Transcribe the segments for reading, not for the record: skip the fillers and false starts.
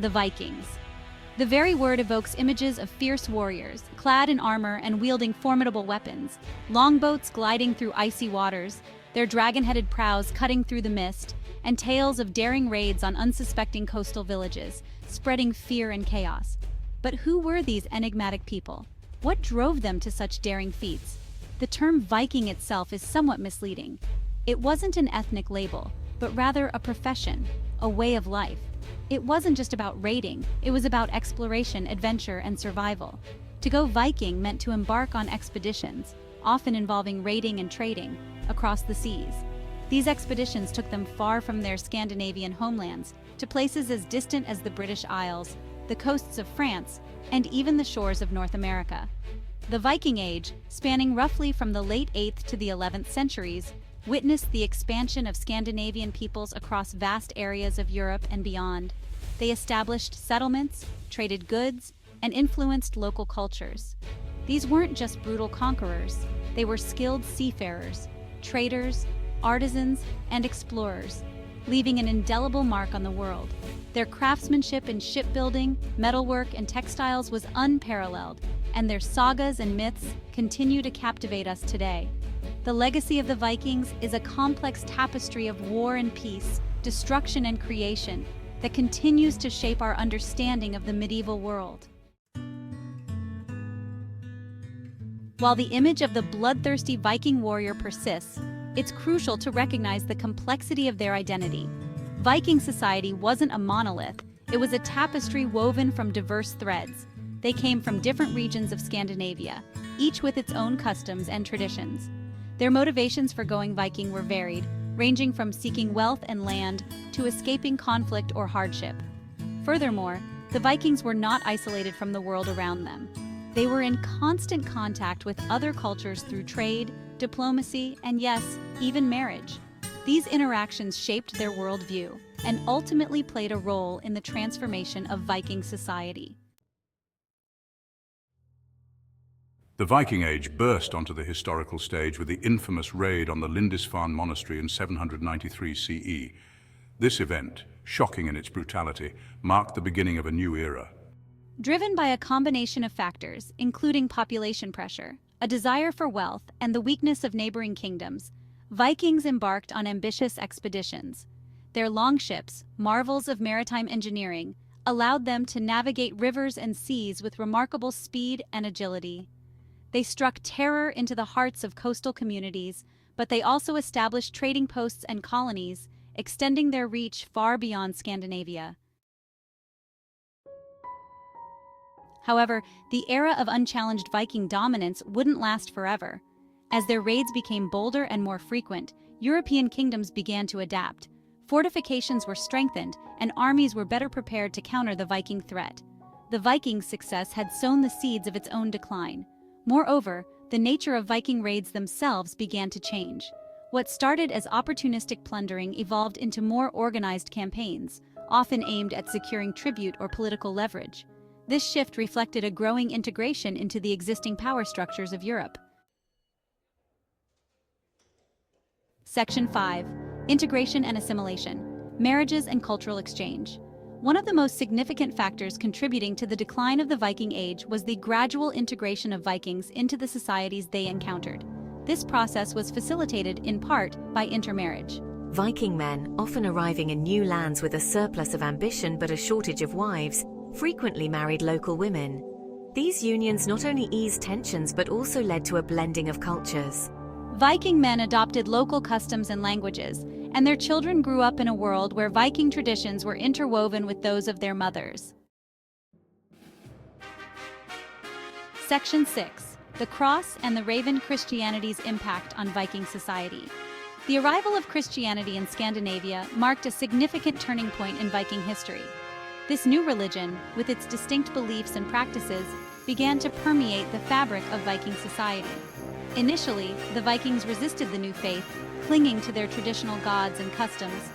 the Vikings. The very word evokes images of fierce warriors, clad in armor and wielding formidable weapons, longboats gliding through icy waters, their dragon-headed prows cutting through the mist, and tales of daring raids on unsuspecting coastal villages, spreading fear and chaos. But who were these enigmatic people? What drove them to such daring feats? The term Viking itself is somewhat misleading. It wasn't an ethnic label, but rather a profession, a way of life. It wasn't just about raiding, it was about exploration, adventure, and survival. To go Viking meant to embark on expeditions, often involving raiding and trading, across the seas. These expeditions took them far from their Scandinavian homelands, to places as distant as the British Isles, the coasts of France, and even the shores of North America. The Viking Age, spanning roughly from the late 8th to the 11th centuries, witnessed the expansion of Scandinavian peoples across vast areas of Europe and beyond. They established settlements, traded goods, and influenced local cultures. These weren't just brutal conquerors, they were skilled seafarers, traders, artisans, and explorers, leaving an indelible mark on the world. Their craftsmanship in shipbuilding, metalwork, and textiles was unparalleled, and their sagas and myths continue to captivate us today. The legacy of the Vikings is a complex tapestry of war and peace, destruction and creation, that continues to shape our understanding of the medieval world. While the image of the bloodthirsty Viking warrior persists, it's crucial to recognize the complexity of their identity. Viking society wasn't a monolith, it was a tapestry woven from diverse threads. They came from different regions of Scandinavia, each with its own customs and traditions. Their motivations for going Viking were varied, ranging from seeking wealth and land to escaping conflict or hardship. Furthermore, the Vikings were not isolated from the world around them. They were in constant contact with other cultures through trade, diplomacy, and yes, even marriage. These interactions shaped their worldview and ultimately played a role in the transformation of Viking society. The Viking Age burst onto the historical stage with the infamous raid on the Lindisfarne monastery in 793 CE. This event, shocking in its brutality, marked the beginning of a new era. Driven by a combination of factors, including population pressure, a desire for wealth, and the weakness of neighboring kingdoms, Vikings embarked on ambitious expeditions. Their longships, marvels of maritime engineering, allowed them to navigate rivers and seas with remarkable speed and agility. They struck terror into the hearts of coastal communities, but they also established trading posts and colonies, extending their reach far beyond Scandinavia. However, the era of unchallenged Viking dominance wouldn't last forever. As their raids became bolder and more frequent, European kingdoms began to adapt. Fortifications were strengthened, and armies were better prepared to counter the Viking threat. The Vikings' success had sown the seeds of its own decline. Moreover, the nature of Viking raids themselves began to change. What started as opportunistic plundering evolved into more organized campaigns, often aimed at securing tribute or political leverage. This shift reflected a growing integration into the existing power structures of Europe. Section 5. Integration and assimilation, marriages and cultural exchange. One of the most significant factors contributing to the decline of the Viking Age was the gradual integration of Vikings into the societies they encountered. This process was facilitated in part by intermarriage. Viking men, often arriving in new lands with a surplus of ambition but a shortage of wives, frequently married local women. These unions not only eased tensions but also led to a blending of cultures. Viking men adopted local customs and languages, and their children grew up in a world where Viking traditions were interwoven with those of their mothers. Section 6. The Cross and the Raven, Christianity's impact on Viking society. The arrival of Christianity in Scandinavia marked a significant turning point in Viking history. This new religion, with its distinct beliefs and practices, began to permeate the fabric of Viking society. Initially, the Vikings resisted the new faith, clinging to their traditional gods and customs.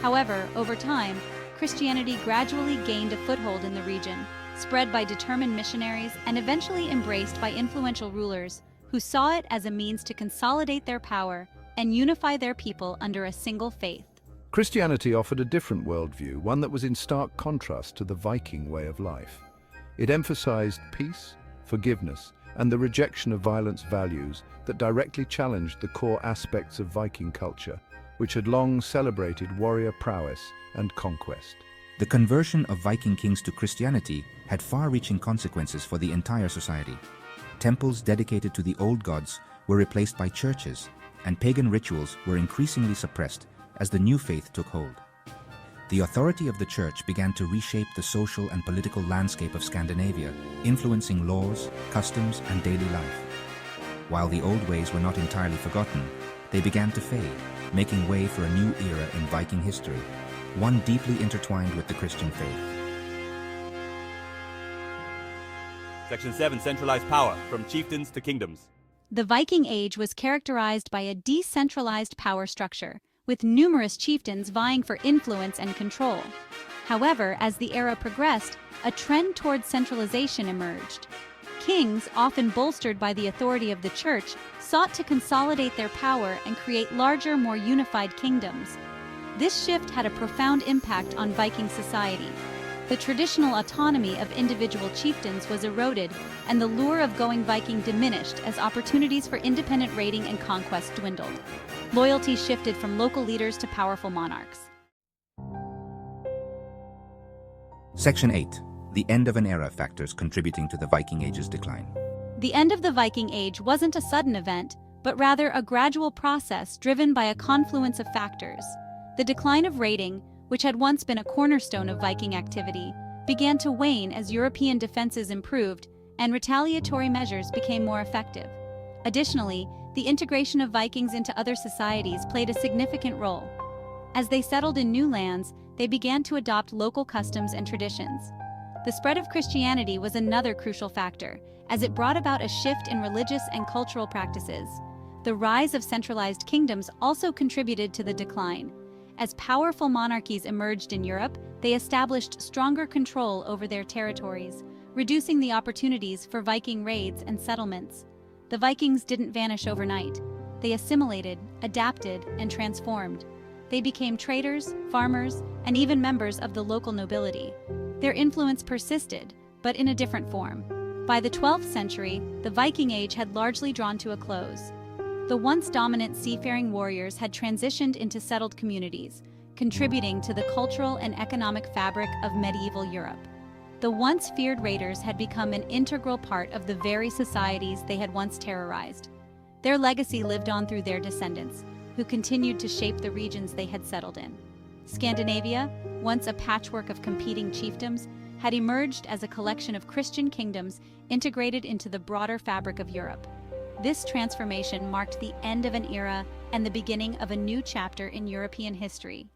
However, over time, Christianity gradually gained a foothold in the region, spread by determined missionaries and eventually embraced by influential rulers who saw it as a means to consolidate their power and unify their people under a single faith. Christianity offered a different worldview, one that was in stark contrast to the Viking way of life. It emphasized peace, forgiveness, and the rejection of violence values that directly challenged the core aspects of Viking culture, which had long celebrated warrior prowess and conquest. The conversion of Viking kings to Christianity had far-reaching consequences for the entire society. Temples dedicated to the old gods were replaced by churches, and pagan rituals were increasingly suppressed as the new faith took hold. The authority of the church began to reshape the social and political landscape of Scandinavia, influencing laws, customs, and daily life. While the old ways were not entirely forgotten, they began to fade, making way for a new era in Viking history, one deeply intertwined with the Christian faith. Section 7. Centralized power, from chieftains to kingdoms. The Viking Age was characterized by a decentralized power structure, with numerous chieftains vying for influence and control. However, as the era progressed, a trend toward centralization emerged. Kings, often bolstered by the authority of the church, sought to consolidate their power and create larger, more unified kingdoms. This shift had a profound impact on Viking society. The traditional autonomy of individual chieftains was eroded, and the lure of going Viking diminished as opportunities for independent raiding and conquest dwindled. Loyalty shifted from local leaders to powerful monarchs. Section 8. The end of an era, factors contributing to the Viking Age's decline. The end of the Viking Age wasn't a sudden event, but rather a gradual process driven by a confluence of factors. The decline of raiding, which had once been a cornerstone of Viking activity, began to wane as European defenses improved and retaliatory measures became more effective. Additionally, the integration of Vikings into other societies played a significant role. As they settled in new lands, they began to adopt local customs and traditions. The spread of Christianity was another crucial factor, as it brought about a shift in religious and cultural practices. The rise of centralized kingdoms also contributed to the decline. As powerful monarchies emerged in Europe, they established stronger control over their territories, reducing the opportunities for Viking raids and settlements. The Vikings didn't vanish overnight. They assimilated, adapted, and transformed. They became traders, farmers, and even members of the local nobility. Their influence persisted, but in a different form. By the 12th century, the Viking Age had largely drawn to a close. The once dominant seafaring warriors had transitioned into settled communities, contributing to the cultural and economic fabric of medieval Europe. The once feared raiders had become an integral part of the very societies they had once terrorized. Their legacy lived on through their descendants, who continued to shape the regions they had settled in. Scandinavia, once a patchwork of competing chiefdoms, had emerged as a collection of Christian kingdoms integrated into the broader fabric of Europe. This transformation marked the end of an era and the beginning of a new chapter in European history.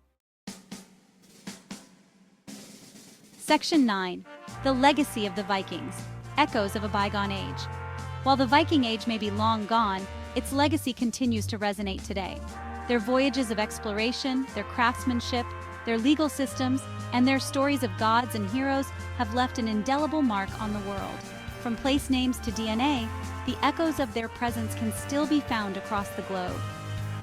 Section 9. The legacy of the Vikings, echoes of a bygone age. While the Viking Age may be long gone, its legacy continues to resonate today. Their voyages of exploration, their craftsmanship, their legal systems, and their stories of gods and heroes have left an indelible mark on the world. From place names to DNA, the echoes of their presence can still be found across the globe.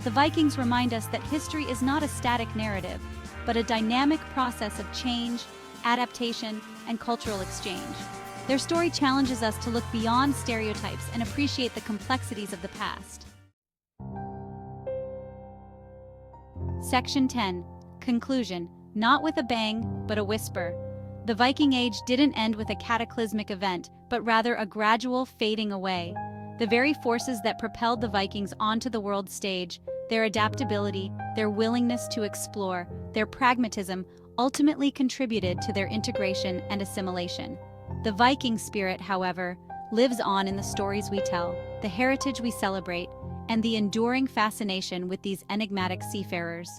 The Vikings remind us that history is not a static narrative, but a dynamic process of change, adaptation, and cultural exchange. Their story challenges us to look beyond stereotypes and appreciate the complexities of the past. Section 10. Conclusion. Not with a bang, but a whisper. The Viking Age didn't end with a cataclysmic event, but rather a gradual fading away. The very forces that propelled the Vikings onto the world stage, their adaptability, their willingness to explore, their pragmatism, ultimately contributed to their integration and assimilation. The Viking spirit, however, lives on in the stories we tell, the heritage we celebrate, and the enduring fascination with these enigmatic seafarers.